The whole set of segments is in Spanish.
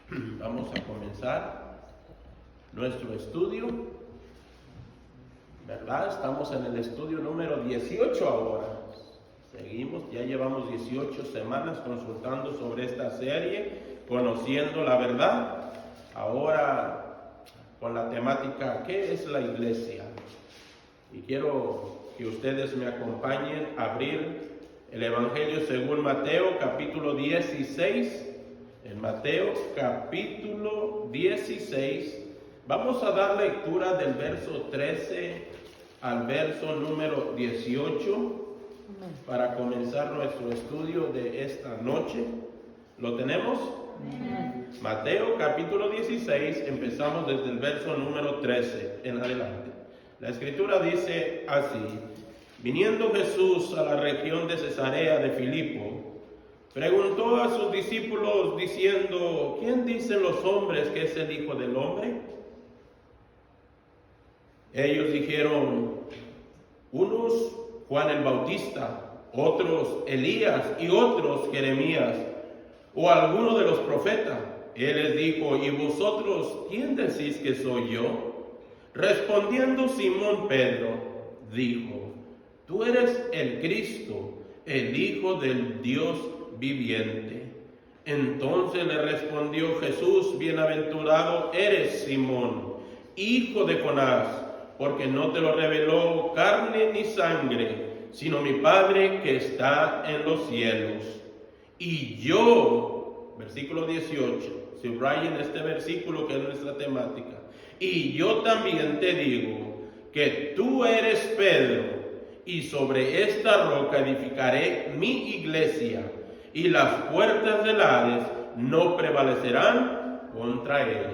Vamos a comenzar nuestro estudio, ¿verdad? Estamos en el estudio número 18 ahora. Seguimos, ya llevamos 18 semanas consultando sobre esta serie, conociendo la verdad. Ahora con la temática, ¿qué es la iglesia? Y quiero que ustedes me acompañen a abrir el Evangelio según Mateo, capítulo 16. En Mateo, capítulo 16, vamos a dar lectura del verso 13 al verso número 18 para comenzar nuestro estudio de esta noche. ¿Lo tenemos? Mateo, capítulo 16, empezamos desde el verso número 13 en adelante. La escritura dice así: viniendo Jesús a la región de Cesarea de Filipo, preguntó a sus discípulos diciendo: ¿quién dicen los hombres que es el Hijo del Hombre? Ellos dijeron: unos Juan el Bautista, otros Elías y otros Jeremías o alguno de los profetas. Él les dijo: ¿y vosotros quién decís que soy yo? Respondiendo Simón Pedro, dijo: tú eres el Cristo, el Hijo del Dios viviente. Entonces le respondió Jesús: bienaventurado eres Simón, hijo de Jonás, porque no te lo reveló carne ni sangre, sino mi Padre que está en los cielos. Y yo, versículo 18, subrayen este versículo que es nuestra temática. Y yo también te digo que tú eres Pedro, y sobre esta roca edificaré mi iglesia, y las puertas del Hades no prevalecerán contra ella.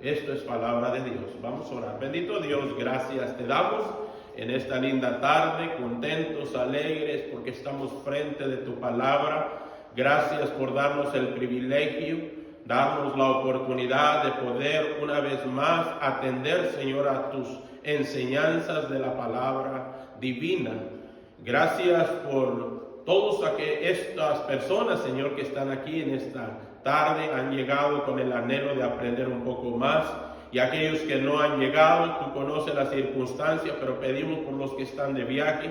Esto es palabra de Dios. Vamos a orar. Bendito Dios, gracias te damos en esta linda tarde, contentos, alegres, porque estamos frente de tu palabra. Gracias por darnos el privilegio, darnos la oportunidad de poder una vez más atender, Señor, a tus enseñanzas de la palabra divina. Gracias por todas estas personas, Señor, que están aquí en esta tarde, han llegado con el anhelo de aprender un poco más, y aquellos que no han llegado, tú conoces las circunstancias, pero pedimos por los que están de viaje,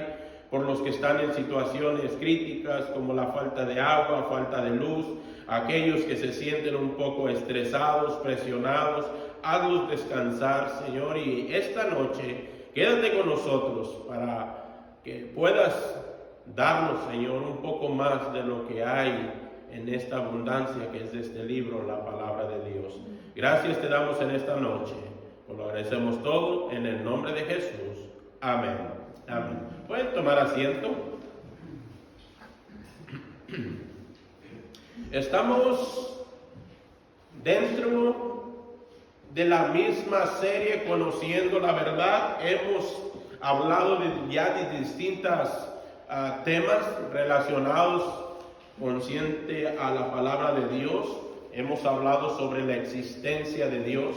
por los que están en situaciones críticas como la falta de agua, falta de luz, aquellos que se sienten un poco estresados, presionados, hazlos descansar, Señor, y esta noche quédate con nosotros para que puedas darnos, Señor, un poco más de lo que hay en esta abundancia que es de este libro, la palabra de Dios. Gracias te damos en esta noche, pues lo agradecemos todo en el nombre de Jesús. Amén. Amén. ¿Pueden tomar asiento? Estamos dentro de la misma serie Conociendo la Verdad. Hemos hablado ya de distintos temas relacionados consciente a la palabra de Dios. Hemos hablado sobre la existencia de Dios.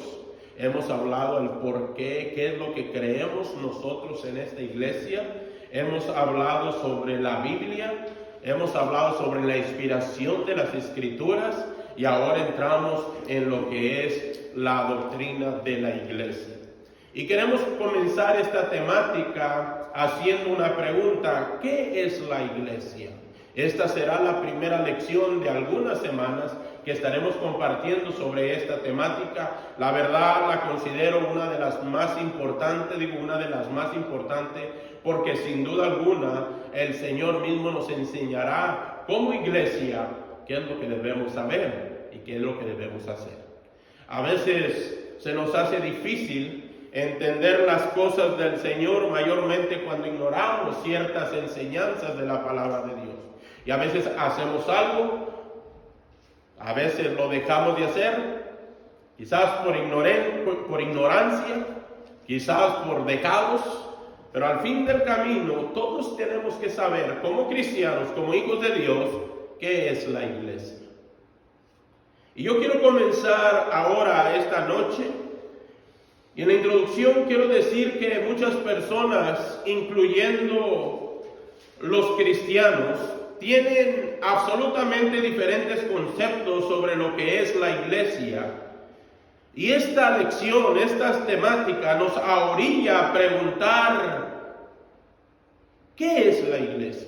Hemos hablado el por qué, qué es lo que creemos nosotros en esta iglesia. Hemos hablado sobre la Biblia. Hemos hablado sobre la inspiración de las Escrituras. Y ahora entramos en lo que es la doctrina de la iglesia. Y queremos comenzar esta temática haciendo una pregunta: ¿qué es la iglesia? Esta será la primera lección de algunas semanas que estaremos compartiendo sobre esta temática. La verdad la considero una de las más importantes, porque sin duda alguna el Señor mismo nos enseñará como iglesia qué es lo que debemos saber y qué es lo que debemos hacer. A veces se nos hace difícil entender las cosas del Señor, mayormente cuando ignoramos ciertas enseñanzas de la palabra de Dios. Y a veces hacemos algo, a veces lo dejamos de hacer, quizás por ignorancia, quizás por dejados, pero al fin del camino todos tenemos que saber, como cristianos, como hijos de Dios, qué es la iglesia. Y yo quiero comenzar ahora esta noche, y en la introducción quiero decir que muchas personas, incluyendo los cristianos, tienen absolutamente diferentes conceptos sobre lo que es la iglesia. Y esta lección, esta temática nos orilla a preguntar, ¿qué es la iglesia?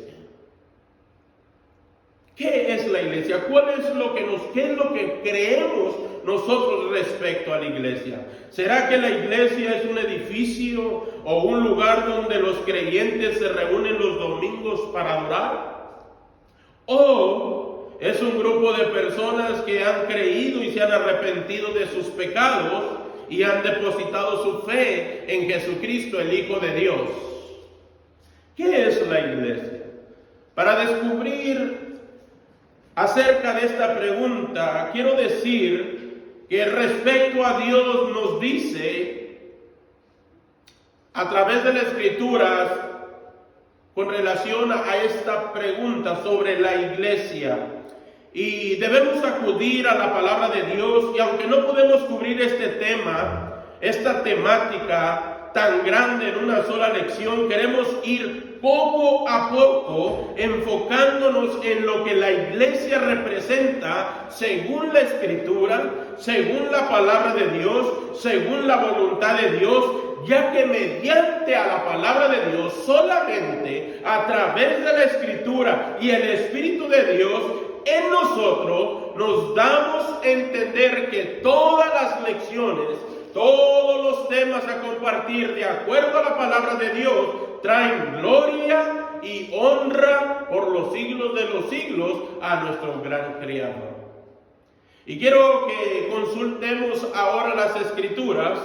¿Qué es la iglesia? ¿Qué es lo que creemos nosotros respecto a la iglesia? ¿Será que la iglesia es un edificio o un lugar donde los creyentes se reúnen los domingos para adorar? ¿O es un grupo de personas que han creído y se han arrepentido de sus pecados y han depositado su fe en Jesucristo, el Hijo de Dios? ¿Qué es la iglesia? Para descubrir acerca de esta pregunta, quiero decir que respecto a Dios nos dice a través de las Escrituras con relación a esta pregunta sobre la iglesia. Y debemos acudir a la palabra de Dios, y aunque no podemos cubrir este tema, esta temática tan grande en una sola lección, queremos ir poco a poco enfocándonos en lo que la iglesia representa según la Escritura, según la palabra de Dios, según la voluntad de Dios, ya que mediante a la palabra de Dios, solamente a través de la Escritura y el Espíritu de Dios en nosotros, nos damos a entender que todas las lecciones, todos los temas a compartir de acuerdo a la palabra de Dios traen gloria y honra por los siglos de los siglos a nuestro gran Creador. Y quiero que consultemos ahora las Escrituras,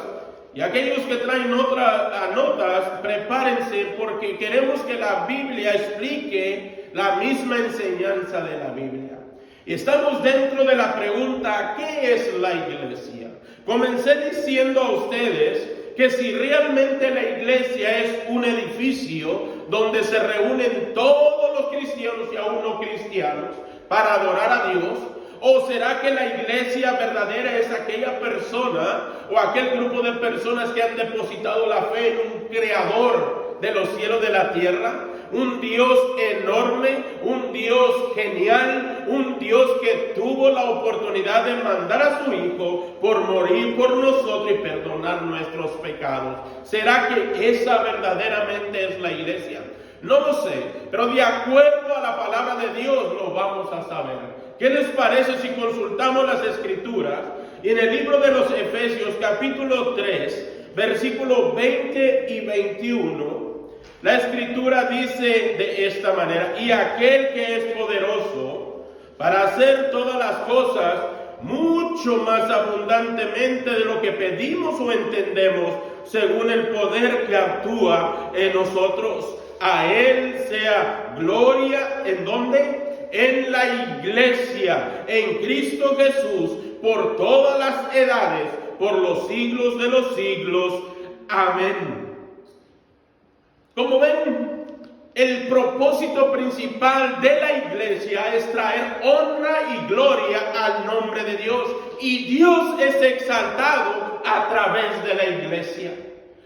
y aquellos que traen notas, prepárense, porque queremos que la Biblia explique la misma enseñanza de la Biblia. Y estamos dentro de la pregunta, ¿qué es la iglesia? Comencé diciendo a ustedes que si realmente la iglesia es un edificio donde se reúnen todos los cristianos y aún no cristianos para adorar a Dios, ¿o será que la iglesia verdadera es aquella persona o aquel grupo de personas que han depositado la fe en un creador de los cielos y de la tierra? Un Dios enorme, un Dios genial, un Dios que tuvo la oportunidad de mandar a su Hijo por morir por nosotros y perdonar nuestros pecados. ¿Será que esa verdaderamente es la iglesia? No lo sé, pero de acuerdo a la palabra de Dios lo vamos a saber. ¿Qué les parece si consultamos las Escrituras? Y en el libro de los Efesios, capítulo 3, versículos 20 y 21, la Escritura dice de esta manera: y aquel que es poderoso para hacer todas las cosas mucho más abundantemente de lo que pedimos o entendemos, según el poder que actúa en nosotros. A Él sea gloria, ¿en dónde? En la iglesia, en Cristo Jesús, por todas las edades, por los siglos de los siglos. Amén. Como ven, el propósito principal de la iglesia es traer honra y gloria al nombre de Dios. Y Dios es exaltado a través de la iglesia.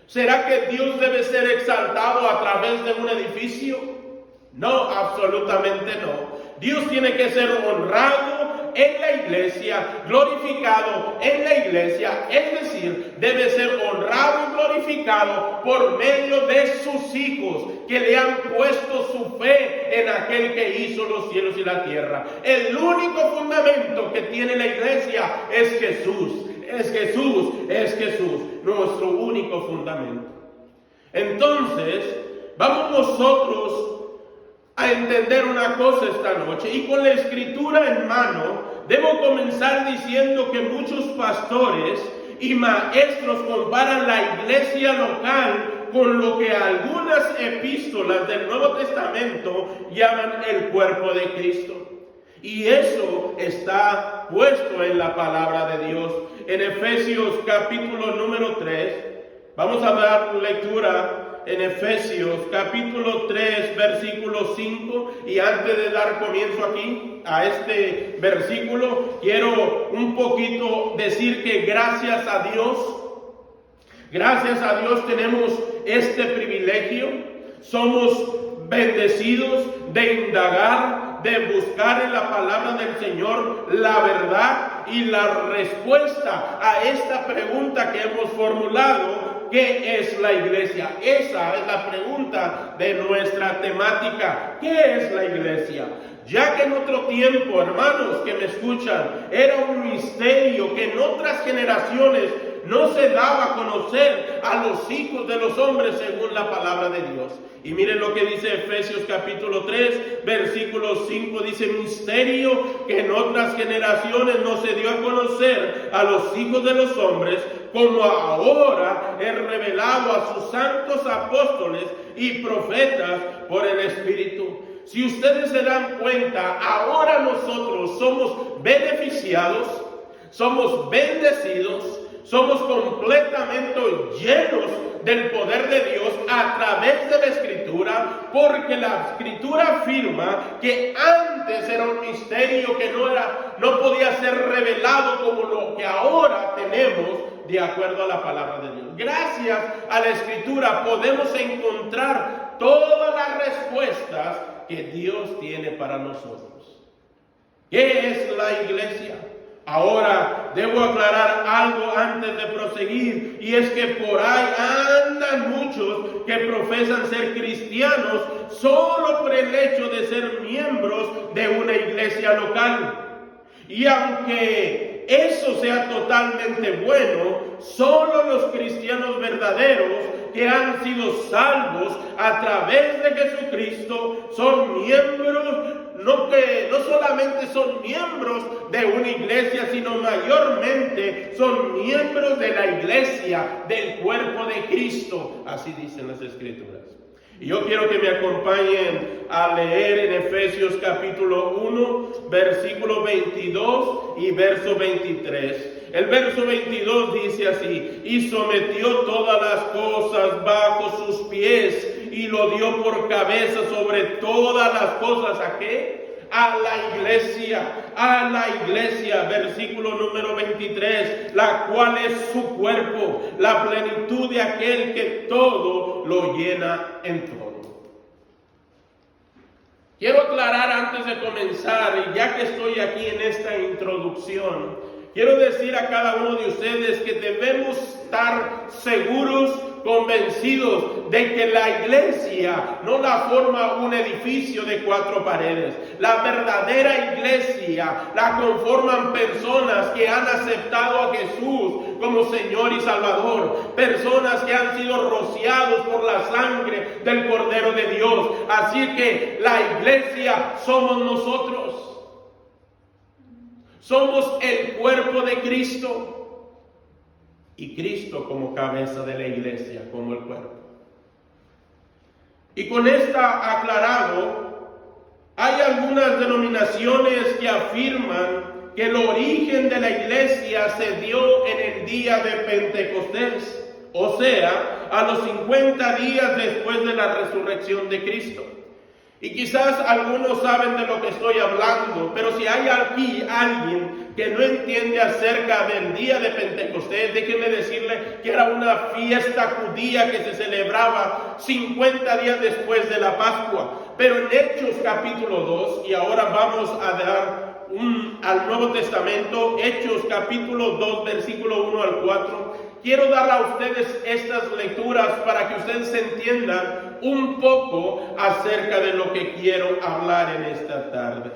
¿Será que Dios debe ser exaltado a través de un edificio? No, absolutamente no. Dios tiene que ser honrado en la iglesia, glorificado en la iglesia, es decir, debe ser honrado y glorificado por medio de sus hijos que le han puesto su fe en aquel que hizo los cielos y la tierra. El único fundamento que tiene la iglesia es Jesús. Es Jesús, nuestro único fundamento. Entonces, vamos nosotros a entender una cosa esta noche, y con la Escritura en mano, debo comenzar diciendo que muchos pastores y maestros comparan la iglesia local con lo que algunas epístolas del Nuevo Testamento llaman el cuerpo de Cristo. Y eso está puesto en la palabra de Dios. En Efesios capítulo número 3, vamos a dar lectura en Efesios capítulo 3, versículo 5. Y antes de dar comienzo aquí a este versículo, quiero un poquito decir que gracias a Dios tenemos este privilegio. Somos bendecidos de indagar de buscar en la palabra del Señor la verdad y la respuesta a esta pregunta que hemos formulado: ¿qué es la iglesia? Esa es la pregunta de nuestra temática. ¿Qué es la iglesia? Ya que en otro tiempo, hermanos que me escuchan, era un misterio que en otras generaciones no se daba a conocer a los hijos de los hombres según la palabra de Dios. Y miren lo que dice Efesios capítulo 3, versículo 5, dice: misterio que en otras generaciones no se dio a conocer a los hijos de los hombres, como ahora es revelado a sus santos apóstoles y profetas por el Espíritu. Si ustedes se dan cuenta, ahora nosotros somos beneficiados, somos bendecidos, somos completamente llenos del poder de Dios a través de la Escritura, porque la Escritura afirma que antes era un misterio que no podía ser revelado como lo que ahora tenemos de acuerdo a la palabra de Dios. Gracias a la Escritura podemos encontrar todas las respuestas que Dios tiene para nosotros. ¿Qué es la iglesia? Ahora debo aclarar algo antes de proseguir, y es que por ahí andan muchos que profesan ser cristianos solo por el hecho de ser miembros de una iglesia local. Y aunque eso sea totalmente bueno, solo los cristianos verdaderos que han sido salvos a través de Jesucristo son miembros, no solamente son miembros de una iglesia, sino mayormente son miembros de la iglesia, del cuerpo de Cristo. Así dicen las Escrituras. Y yo quiero que me acompañen a leer en Efesios capítulo 1, versículo 22 y verso 23. El verso 22 dice así: y sometió todas las cosas bajo sus pies, y lo dio por cabeza sobre todas las cosas. ¿A qué? A la iglesia, versículo número 23, la cual es su cuerpo, la plenitud de aquel que todo lo llena en todo. Quiero aclarar antes de comenzar, y ya que estoy aquí en esta introducción, quiero decir a cada uno de ustedes que debemos estar seguros, convencidos de que la iglesia no la forma un edificio de 4 paredes. La verdadera iglesia la conforman personas que han aceptado a Jesús como Señor y Salvador, personas que han sido rociados por la sangre del Cordero de Dios. Así que la iglesia somos nosotros. Somos el cuerpo de Cristo. Y Cristo como cabeza de la iglesia, como el cuerpo. Y con esta aclarado, hay algunas denominaciones que afirman que el origen de la iglesia se dio en el día de Pentecostés, o sea, a los 50 días después de la resurrección de Cristo. Y quizás algunos saben de lo que estoy hablando, pero si hay aquí alguien que no entiende acerca del día de Pentecostés, déjenme decirle que era una fiesta judía que se celebraba 50 días después de la Pascua. Pero en Hechos capítulo 2, y ahora vamos a dar al Nuevo Testamento, Hechos capítulo 2, versículo 1 al 4, quiero dar a ustedes estas lecturas para que ustedes entiendan un poco acerca de lo que quiero hablar en esta tarde.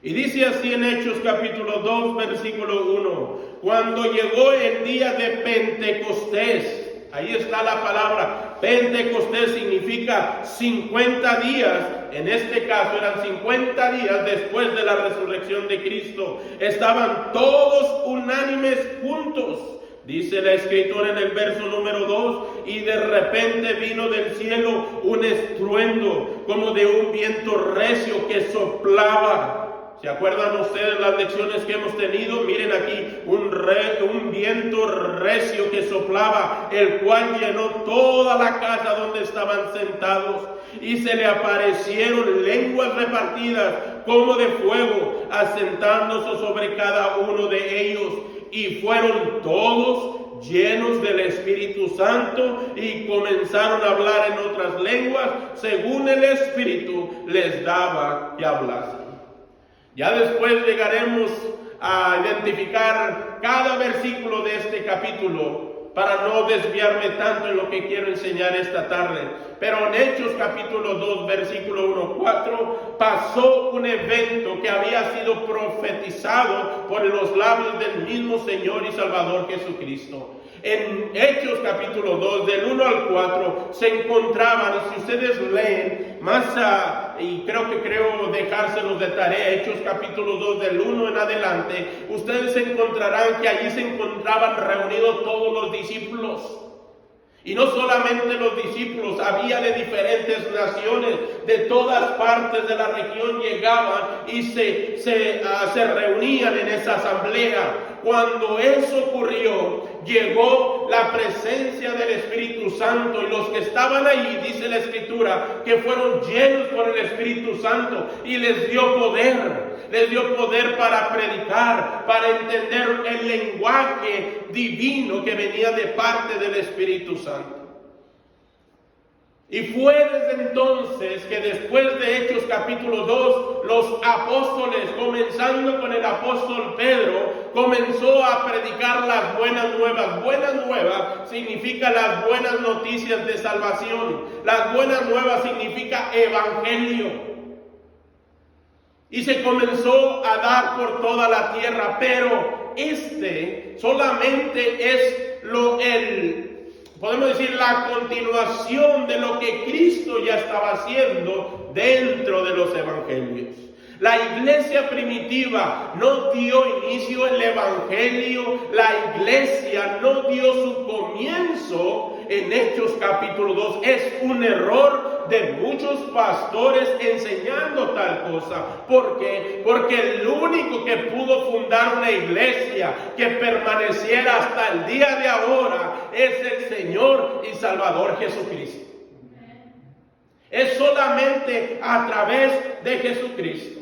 Y dice así en Hechos capítulo 2, versículo 1: cuando llegó el día de Pentecostés, ahí está la palabra, Pentecostés significa 50 días, en este caso eran 50 días después de la resurrección de Cristo, estaban todos unánimes juntos. Dice la Escritura en el verso número 2: y de repente vino del cielo un estruendo como de un viento recio que soplaba. ¿Se acuerdan ustedes las lecciones que hemos tenido? Miren aquí, un viento recio que soplaba, el cual llenó toda la casa donde estaban sentados. Y se le aparecieron lenguas repartidas como de fuego, asentándose sobre cada uno de ellos. Y fueron todos llenos del Espíritu Santo y comenzaron a hablar en otras lenguas según el Espíritu les daba que hablasen. Ya después llegaremos a identificar cada versículo de este capítulo para no desviarme tanto en lo que quiero enseñar esta tarde. Pero en Hechos capítulo 2, versículo 1-4, pasó un evento que había sido profetizado por los labios del mismo Señor y Salvador Jesucristo. En Hechos capítulo 2, del 1 al 4, se encontraban, y si ustedes leen más, y creo dejárselos de tarea, Hechos capítulo 2, del 1 en adelante, ustedes encontrarán que allí se encontraban reunidos todos los discípulos. Y no solamente los discípulos, había de diferentes naciones, de todas partes de la región llegaban y se reunían en esa asamblea. Cuando eso ocurrió, llegó la presencia del Espíritu Santo y los que estaban allí, dice la Escritura, que fueron llenos por el Espíritu Santo y les dio poder para predicar, para entender el lenguaje divino que venía de parte del Espíritu Santo. Y fue desde entonces que después de Hechos capítulo 2, los apóstoles, comenzando con el apóstol Pedro, comenzó a predicar las buenas nuevas. Buenas nuevas significa las buenas noticias de salvación. Las buenas nuevas significa evangelio. Y se comenzó a dar por toda la tierra, pero solamente es podemos decir, la continuación de lo que Cristo ya estaba haciendo dentro de los evangelios. La iglesia primitiva no dio inicio al evangelio, la iglesia no dio su comienzo en Hechos capítulo 2. Es un error de muchos pastores enseñando tal cosa. ¿Por qué? Porque el único que pudo fundar una iglesia que permaneciera hasta el día de ahora es el Señor y Salvador Jesucristo. Es solamente a través de Jesucristo.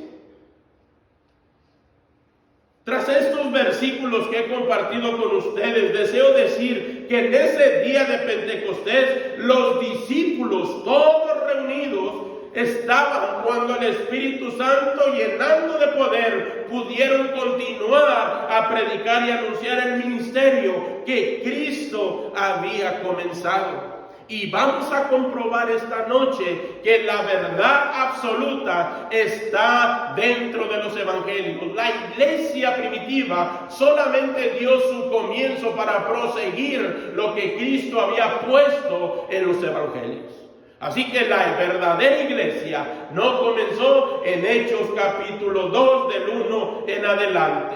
Tras estos versículos que he compartido con ustedes, deseo decir que en ese día de Pentecostés, los discípulos, todos reunidos, estaban cuando el Espíritu Santo, llenando de poder, pudieron continuar a predicar y anunciar el ministerio que Cristo había comenzado. Y vamos a comprobar esta noche que la verdad absoluta está dentro de los evangelios. La iglesia primitiva solamente dio su comienzo para proseguir lo que Cristo había puesto en los evangelios. Así que la verdadera iglesia no comenzó en Hechos capítulo 2 del 1 en adelante,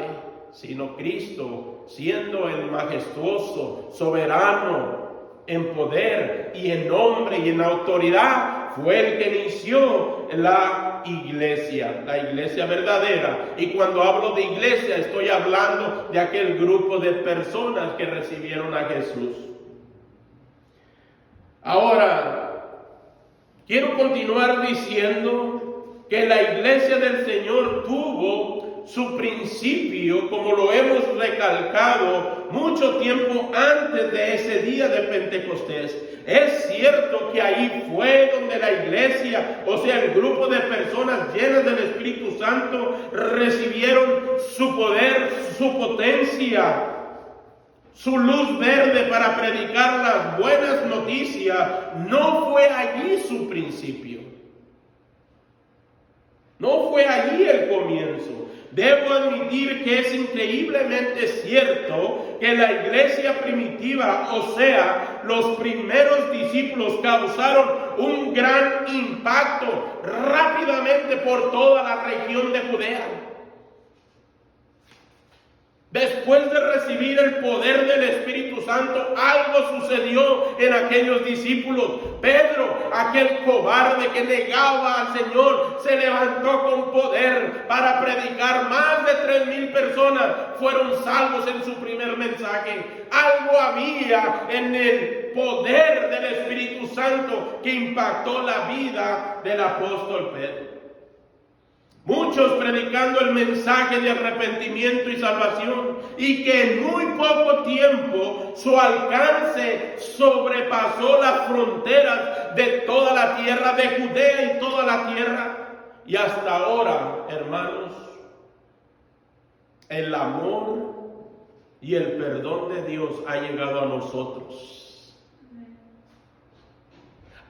sino Cristo, siendo el majestuoso, soberano, en poder y en nombre y en autoridad, fue el que inició la iglesia verdadera. Y cuando hablo de iglesia, estoy hablando de aquel grupo de personas que recibieron a Jesús. Ahora, quiero continuar diciendo que la iglesia del Señor tuvo su principio, como lo hemos recalcado, mucho tiempo antes de ese día de Pentecostés. Es cierto que ahí fue donde la iglesia, o sea, el grupo de personas llenas del Espíritu Santo, recibieron su poder, su potencia, su luz verde para predicar las buenas noticias. No fue allí su principio. No fue allí el comienzo. Debo admitir que es increíblemente cierto que la iglesia primitiva, o sea, los primeros discípulos, causaron un gran impacto rápidamente por toda la región de Judea. Después de recibir el poder del Espíritu Santo, algo sucedió en aquellos discípulos. Pedro, aquel cobarde que negaba al Señor, se levantó con poder para predicar. Más de 3,000 personas fueron salvos en su primer mensaje. Algo había en el poder del Espíritu Santo que impactó la vida del apóstol Pedro. Muchos predicando el mensaje de arrepentimiento y salvación, y que en muy poco tiempo su alcance sobrepasó las fronteras de toda la tierra, de Judea y toda la tierra. Y hasta ahora, hermanos, el amor y el perdón de Dios ha llegado a nosotros.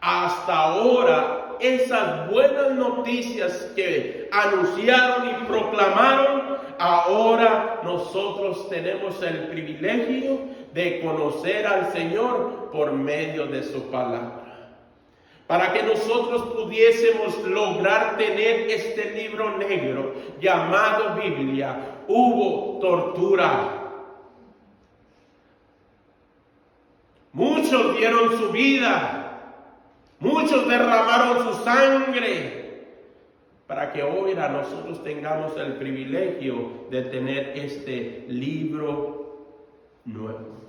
Hasta ahora, esas buenas noticias que anunciaron y proclamaron, ahora nosotros tenemos el privilegio de conocer al Señor por medio de su palabra. Para que nosotros pudiésemos lograr tener este libro negro llamado Biblia, hubo tortura. Muchos dieron su vida, muchos derramaron su sangre, para que hoy nosotros tengamos el privilegio de tener este libro nuevo.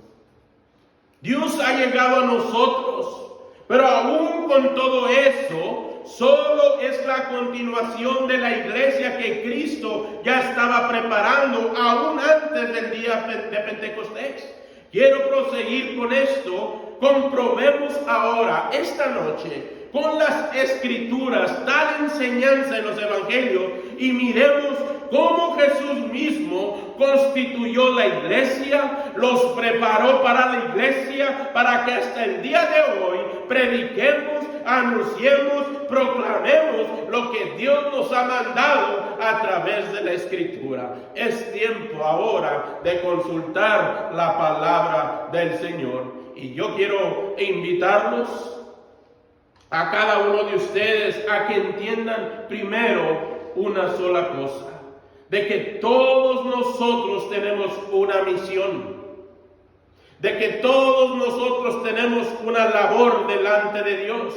Dios ha llegado a nosotros, pero aún con todo eso, solo es la continuación de la iglesia que Cristo ya estaba preparando aún antes del día de Pentecostés. Quiero proseguir con esto. Comprobemos ahora, esta noche, con las Escrituras, tal enseñanza en los Evangelios, y miremos cómo Jesús mismo constituyó la iglesia, los preparó para la iglesia, para que hasta el día de hoy prediquemos, anunciemos, proclamemos lo que Dios nos ha mandado a través de la Escritura. Es tiempo ahora de consultar la palabra del Señor. Y yo quiero invitarlos a cada uno de ustedes a que entiendan primero una sola cosa: de que todos nosotros tenemos una misión, de que todos nosotros tenemos una labor delante de Dios,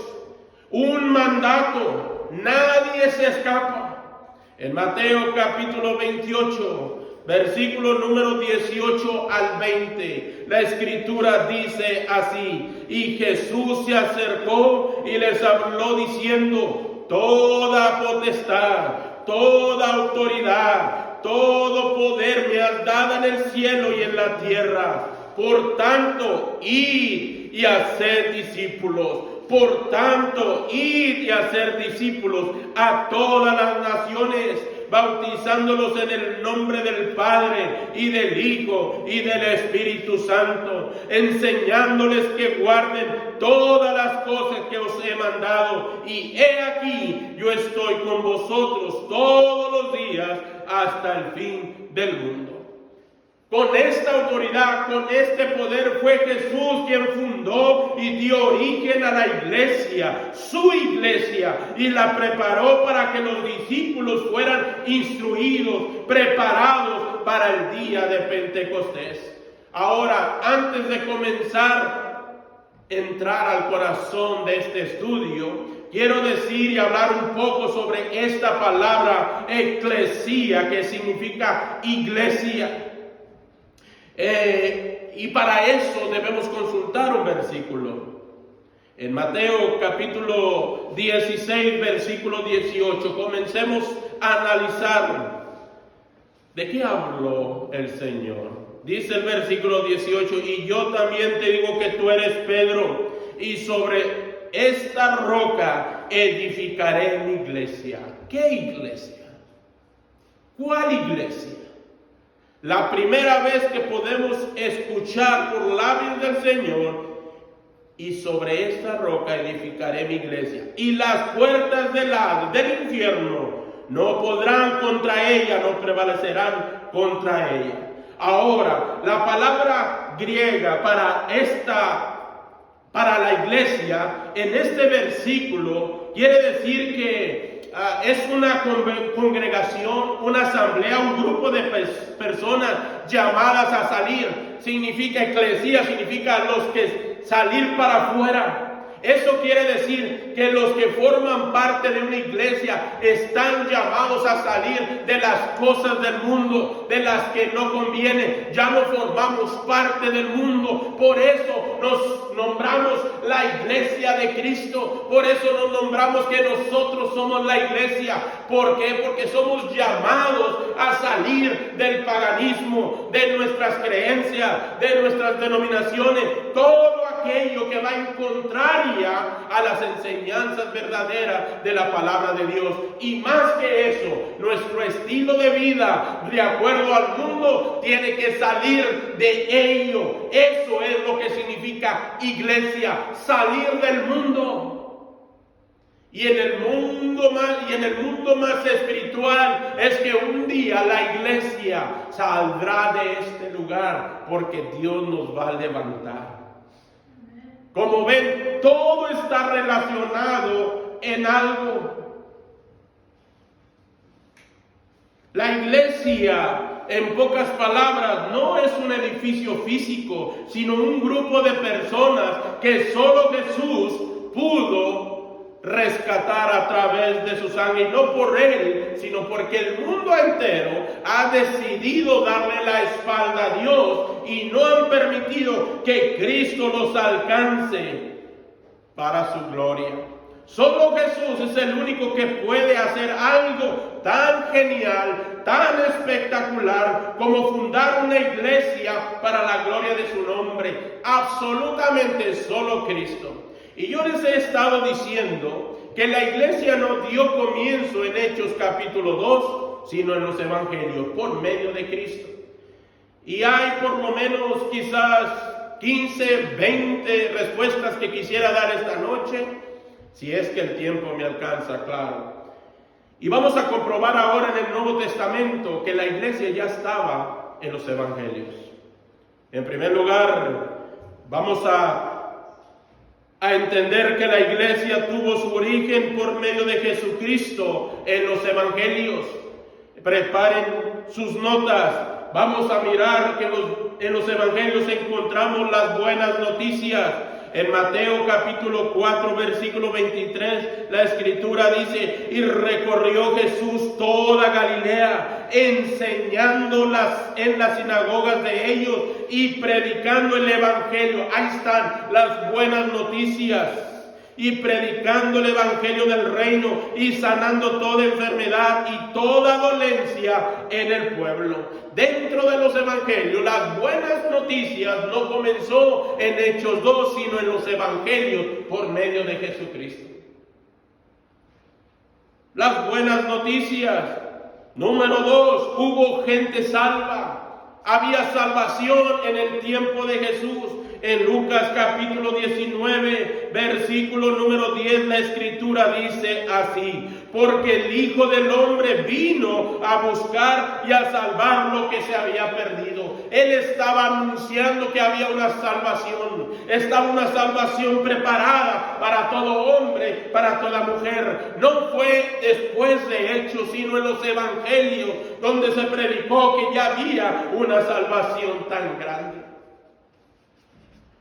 un mandato. Nadie se escapa. En Mateo capítulo 28, versículo número 18 al 20, la Escritura dice así: y Jesús se acercó y les habló diciendo: toda potestad, toda autoridad, todo poder me has dado en el cielo y en la tierra. Por tanto, id y haced discípulos. Por tanto, id y haced discípulos a todas las naciones, bautizándolos en el nombre del Padre y del Hijo y del Espíritu Santo, enseñándoles que guarden todas las cosas que os he mandado. Y he aquí, yo estoy con vosotros todos los días hasta el fin del mundo. Con esta autoridad, con este poder, fue Jesús quien fundó y dio origen a la iglesia, su iglesia, y la preparó para que los discípulos fueran instruidos, preparados para el día de Pentecostés. Ahora, antes de comenzar a entrar al corazón de este estudio, quiero decir y hablar un poco sobre esta palabra eclesía, que significa iglesia. Y para eso debemos consultar un versículo. En Mateo capítulo 16, versículo 18, comencemos a analizar de qué habló el Señor. Dice el versículo 18: y yo también te digo que tú eres Pedro, y sobre esta roca edificaré mi iglesia. ¿Qué iglesia? ¿Cuál iglesia? La primera vez que podemos escuchar por labios del Señor: y sobre esta roca edificaré mi iglesia, y las puertas del infierno no podrán contra ella, no prevalecerán contra ella. Ahora, la palabra griega para la iglesia, en este versículo, quiere decir que es una congregación, una asamblea, un grupo de personas llamadas a salir. Significa eclesía, significa los que salir para afuera. Eso quiere decir que los que forman parte de una iglesia están llamados a salir de las cosas del mundo, de las que no convienen. Ya no formamos parte del mundo. Por eso nos nombramos la iglesia de Cristo. Por eso nos nombramos que nosotros somos la iglesia. ¿Por qué? Porque somos llamados a salir del paganismo, de nuestras creencias, de nuestras denominaciones. Todo aquello que va en contraria a las enseñanzas verdaderas de la palabra de Dios. Y más que eso, nuestro estilo de vida, de acuerdo al mundo, tiene que salir de ello. Eso es lo que significa iglesia, salir del mundo. Y en el mundo más espiritual es que un día la iglesia saldrá de este lugar, porque Dios nos va a levantar. Como ven, todo está relacionado en algo. La iglesia, en pocas palabras, no es un edificio físico, sino un grupo de personas que solo Jesús pudo rescatar a través de su sangre, y no por él, sino porque el mundo entero ha decidido darle la espalda a Dios y no han permitido que Cristo los alcance para su gloria. Solo Jesús es el único que puede hacer algo tan genial, tan espectacular como fundar una iglesia para la gloria de su nombre. Absolutamente solo Cristo. Y yo les he estado diciendo que la iglesia no dio comienzo en Hechos capítulo 2, sino en los evangelios, por medio de Cristo. Y hay por lo menos quizás 15, 20 respuestas que quisiera dar esta noche, si es que el tiempo me alcanza, claro. Y vamos a comprobar ahora en el Nuevo Testamento que la iglesia ya estaba en los evangelios. En primer lugar, vamos a entender que la iglesia tuvo su origen por medio de Jesucristo en los evangelios. Preparen sus notas. Vamos a mirar que en los evangelios encontramos las buenas noticias. En Mateo capítulo 4, versículo 23, la escritura dice: y recorrió Jesús toda Galilea, enseñando en las sinagogas de ellos y predicando el evangelio. Ahí están las buenas noticias. Y predicando el evangelio del reino y sanando toda enfermedad y toda dolencia en el pueblo. Dentro de los evangelios, las buenas noticias no comenzó en Hechos 2, sino en los evangelios por medio de Jesucristo. Las buenas noticias. Número 2, hubo gente salva. Había salvación en el tiempo de Jesús. En Lucas capítulo 19, versículo número 10, la escritura dice así: porque el Hijo del Hombre vino a buscar y a salvar lo que se había perdido. Él estaba anunciando que había una salvación. Estaba una salvación preparada para todo hombre, para toda mujer. No fue después de Hechos, sino en los evangelios, donde se predicó que ya había una salvación tan grande.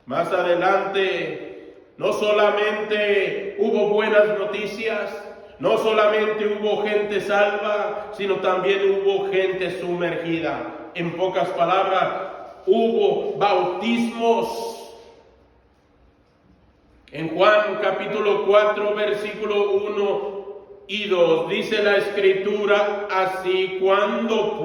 Más adelante, no solamente hubo buenas noticias, no solamente hubo gente salva, sino también hubo gente sumergida. En pocas palabras, hubo bautismos. En Juan capítulo 4, versículo 1 y 2, dice la escritura así: cuando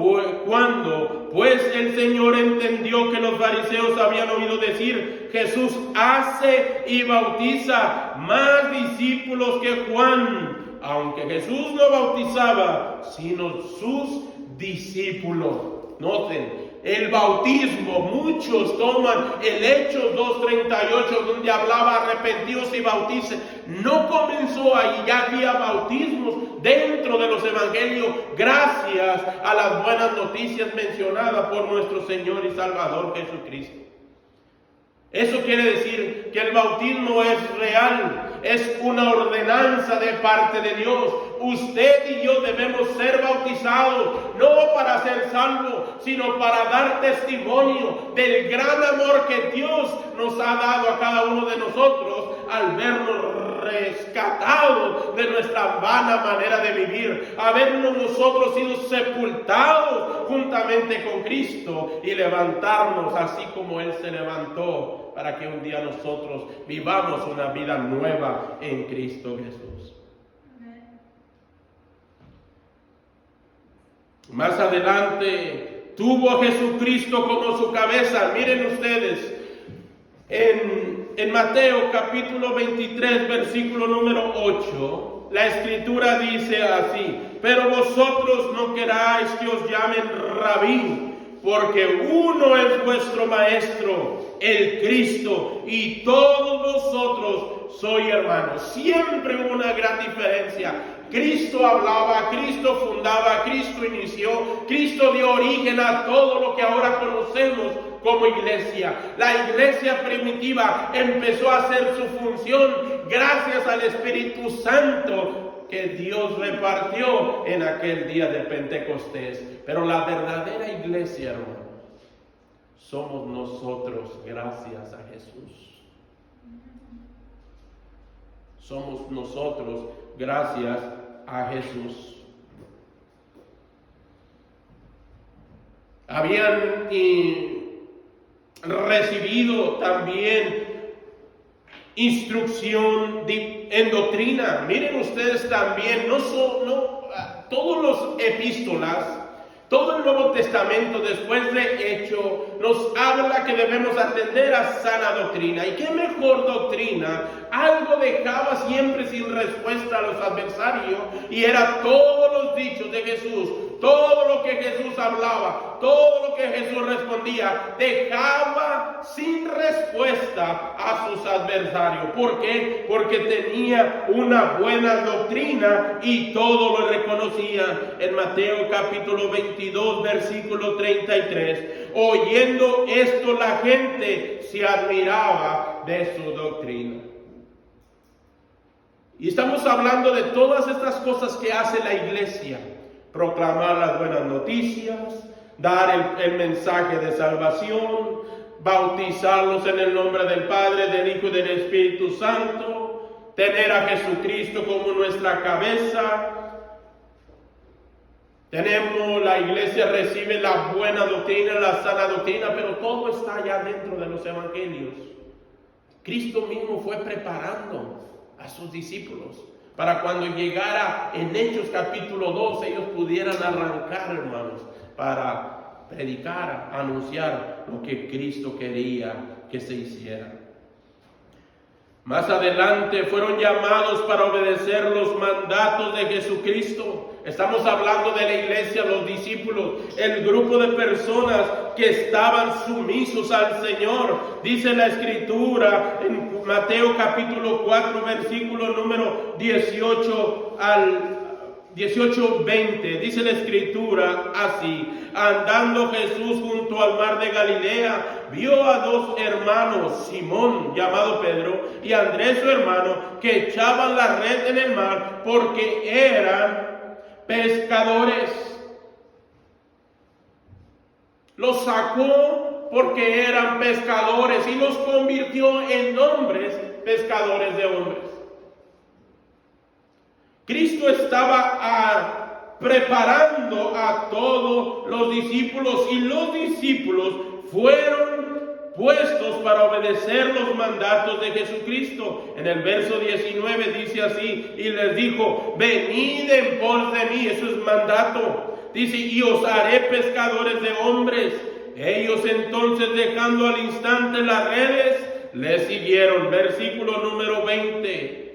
pues el Señor entendió que los fariseos habían oído decir: Jesús hace y bautiza más discípulos que Juan, aunque Jesús no bautizaba, sino sus discípulos. Noten, el bautismo, muchos toman el Hechos 2:38, donde hablaba arrepentidos y bauticen. No comenzó ahí, ya había bautismos dentro de los evangelios, gracias a las buenas noticias mencionadas por nuestro Señor y Salvador Jesucristo. Eso quiere decir que el bautismo es real, es una ordenanza de parte de Dios. Usted y yo debemos ser bautizados, no para ser salvos, sino para dar testimonio del gran amor que Dios nos ha dado a cada uno de nosotros al vernos rescatados de nuestra vana manera de vivir, habernos nosotros sido sepultados juntamente con Cristo y levantarnos así como Él se levantó, para que un día nosotros vivamos una vida nueva en Cristo Jesús. Más adelante tuvo a Jesucristo como su cabeza. Miren ustedes, en en Mateo capítulo 23, versículo número 8, la escritura dice así: pero vosotros no queráis que os llamen rabí, porque uno es vuestro maestro, el Cristo, y todos vosotros sois hermanos. Siempre hubo una gran diferencia. Cristo hablaba, Cristo fundaba, Cristo inició, Cristo dio origen a todo lo que ahora conocemos como iglesia. La iglesia primitiva empezó a hacer su función gracias al Espíritu Santo que Dios repartió en aquel día de Pentecostés. Pero la verdadera iglesia, hermano, somos nosotros gracias a Jesús. Somos nosotros gracias a Jesús. Habían recibido también instrucción en doctrina. Miren ustedes también, todos los epístolas, todo el Nuevo Testamento después de Hecho nos habla que debemos atender a sana doctrina. ¿Y qué mejor doctrina? Algo dejaba siempre sin respuesta a los adversarios, y era todos los dichos de Jesús, todo lo que Jesús hablaba, todo lo que Jesús respondía, dejaba sin respuesta a sus adversarios. ¿Por qué? Porque tenía una buena doctrina y todos lo reconocían. En Mateo capítulo 22, versículo 33, oyendo esto la gente se admiraba de su doctrina. Y estamos hablando de todas estas cosas que hace la iglesia: proclamar las buenas noticias, dar el mensaje de salvación, bautizarlos en el nombre del Padre, del Hijo y del Espíritu Santo, tener a Jesucristo como nuestra cabeza. La iglesia recibe la buena doctrina, la sana doctrina, pero todo está allá dentro de los evangelios. Cristo mismo fue preparando a sus discípulos para cuando llegara en Hechos capítulo 2, ellos pudieran arrancar, hermanos, para predicar, anunciar lo que Cristo quería que se hiciera. Más adelante fueron llamados para obedecer los mandatos de Jesucristo. Estamos hablando de la iglesia, los discípulos, el grupo de personas que estaban sumisos al Señor. Dice la Escritura en Mateo capítulo 4, versículo número 18 al 18:20, dice la Escritura así: andando Jesús junto al mar de Galilea, vio a dos hermanos, Simón llamado Pedro y Andrés su hermano, que echaban la red en el mar porque eran pescadores. Los sacó porque eran pescadores y los convirtió en hombres, pescadores de hombres. Cristo estaba preparando a todos los discípulos, y los discípulos fueron puestos para obedecer los mandatos de Jesucristo. En el verso 19 dice así: y les dijo, venid en pos de mí. Eso es mandato. Dice, y os haré pescadores de hombres. Ellos entonces, dejando al instante las redes, le siguieron. Versículo número 20.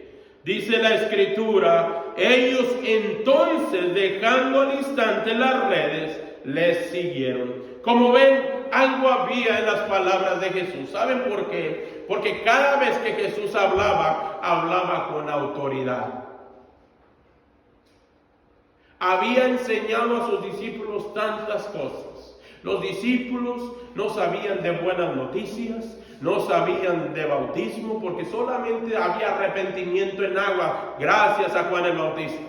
Dice la Escritura, ellos entonces, dejando al instante las redes, les siguieron. Como ven, algo había en las palabras de Jesús. ¿Saben por qué? Porque cada vez que Jesús hablaba, hablaba con autoridad. Había enseñado a sus discípulos tantas cosas. Los discípulos no sabían de buenas noticias, no sabían de bautismo, porque solamente había arrepentimiento en agua gracias a Juan el Bautista.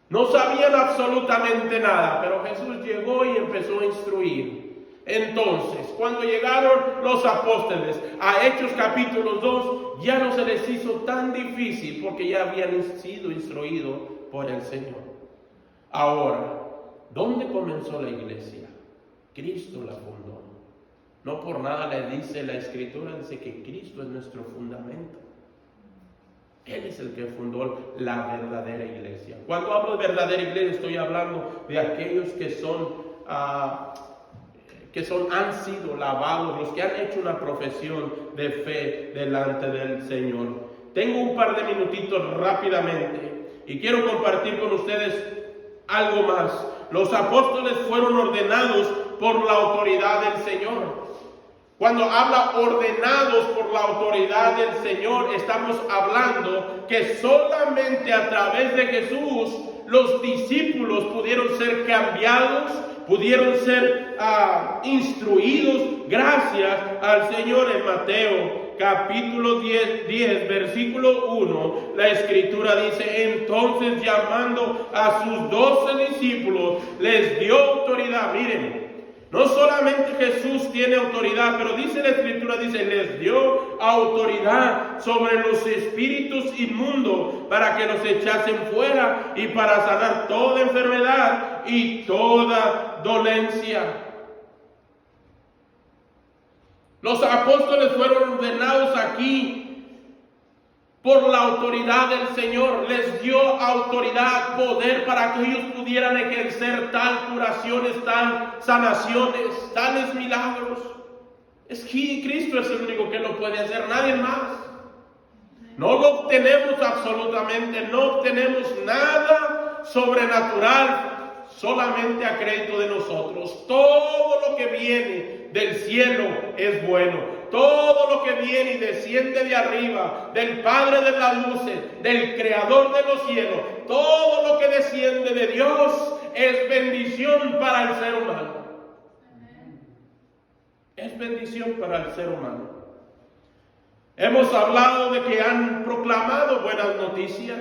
No sabían absolutamente nada, pero Jesús llegó y empezó a instruir. Entonces, cuando llegaron los apóstoles a Hechos capítulo 2, ya no se les hizo tan difícil porque ya habían sido instruidos por el Señor. Ahora, ¿dónde comenzó la iglesia? Cristo la fundó. No por nada le dice la Escritura, dice que Cristo es nuestro fundamento. Él es el que fundó la verdadera iglesia. Cuando hablo de verdadera iglesia, estoy hablando de aquellos que son han sido lavados, los que han hecho una profesión de fe delante del Señor. Tengo un par de minutitos rápidamente y quiero compartir con ustedes algo más. Los apóstoles fueron ordenados por la autoridad del Señor. Cuando habla ordenados por la autoridad del Señor, estamos hablando que solamente a través de Jesús los discípulos pudieron ser cambiados, pudieron ser instruidos gracias al Señor. En Mateo capítulo 10, versículo 1, la Escritura dice: entonces, llamando a sus 12 discípulos, les dio autoridad. Miren, no solamente Jesús tiene autoridad, pero dice la Escritura, les dio autoridad sobre los espíritus inmundos para que los echasen fuera y para sanar toda enfermedad y toda dolencia. Los apóstoles fueron ordenados aquí por la autoridad del Señor. Les dio autoridad, poder para que ellos pudieran ejercer tal curaciones, tal sanaciones, tales milagros. Es que Cristo es el único que lo puede hacer, nadie más. No lo obtenemos absolutamente, no obtenemos nada sobrenatural, solamente a crédito de nosotros. Todo lo que viene del cielo es bueno. Todo lo que viene y desciende de arriba, del Padre de las luces, del Creador de los cielos, todo lo que desciende de Dios es bendición para el ser humano. Es bendición para el ser humano. Hemos hablado de que han proclamado buenas noticias.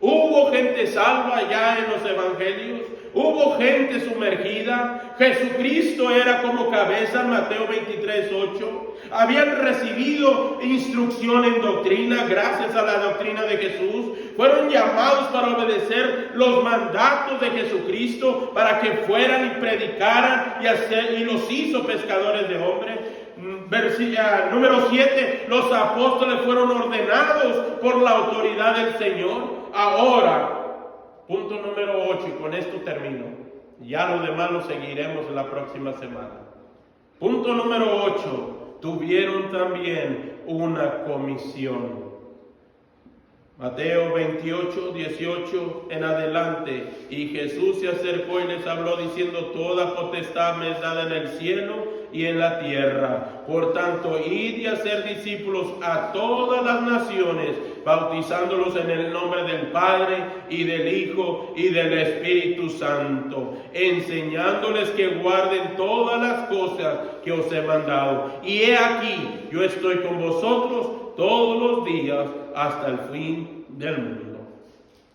Hubo gente salva ya en los evangelios. Hubo gente sumergida. Jesucristo era como cabeza, Mateo 23:8. Habían recibido instrucción en doctrina gracias a la doctrina de Jesús. Fueron llamados para obedecer los mandatos de Jesucristo, para que fueran y predicaran y los hizo pescadores de hombres. Número 7, los apóstoles fueron ordenados por la autoridad del Señor. Ahora, punto número 8, y con esto termino. Ya lo demás lo seguiremos la próxima semana. Punto número 8, tuvieron también una comisión. Mateo 28:18 en adelante. Y Jesús se acercó y les habló diciendo: toda potestad me es dada en el cielo y en la tierra. Por tanto, id y hacer discípulos a todas las naciones, bautizándolos en el nombre del Padre y del Hijo y del Espíritu Santo, enseñándoles que guarden todas las cosas que os he mandado. Y he aquí, yo estoy con vosotros todos los días hasta el fin del mundo.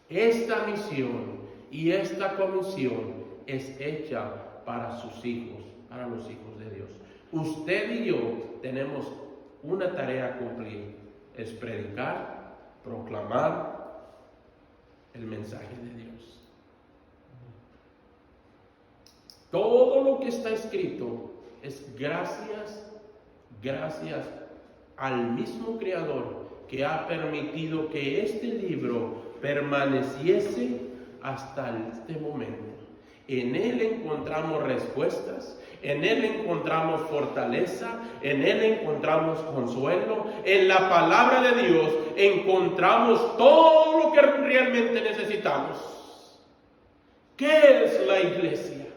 Esta misión y esta comisión es hecha para sus hijos, para los hijos de Dios. Usted y yo tenemos una tarea a cumplir, es predicar, proclamar el mensaje de Dios. Todo lo que está escrito es gracias al mismo Creador que ha permitido que este libro permaneciese hasta este momento. En él encontramos respuestas, en él encontramos fortaleza, en él encontramos consuelo. En la palabra de Dios encontramos todo lo que realmente necesitamos. ¿Qué es la iglesia?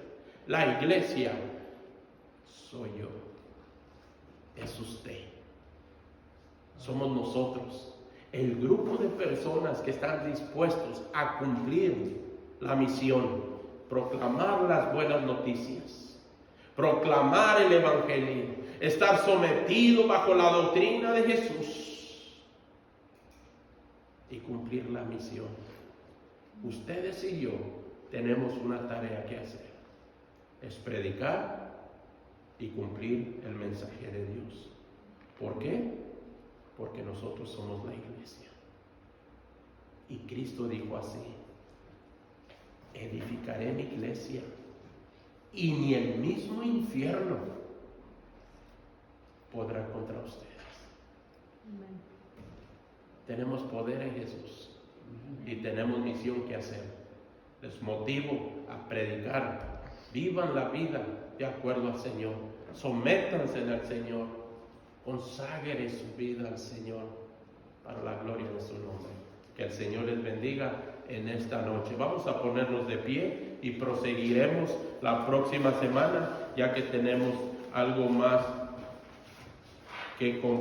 La iglesia soy yo, es usted. Somos nosotros, el grupo de personas que están dispuestos a cumplir la misión, proclamar las buenas noticias, proclamar el evangelio, estar sometido bajo la doctrina de Jesús y cumplir la misión. Ustedes y yo tenemos una tarea que hacer, es predicar y cumplir el mensaje de Dios. ¿Por qué? Porque nosotros somos la iglesia. Y Cristo dijo así: edificaré mi iglesia y ni el mismo infierno podrá contra ustedes. Amén. Tenemos poder en Jesús y tenemos misión que hacer. Les motivo a predicar Vivan la vida de acuerdo al Señor. Sométanse al Señor. Consagren su vida al Señor para la gloria de su nombre. Que el Señor les bendiga en esta noche. Vamos a ponernos de pie y proseguiremos la próxima semana, ya que tenemos algo más que compartir.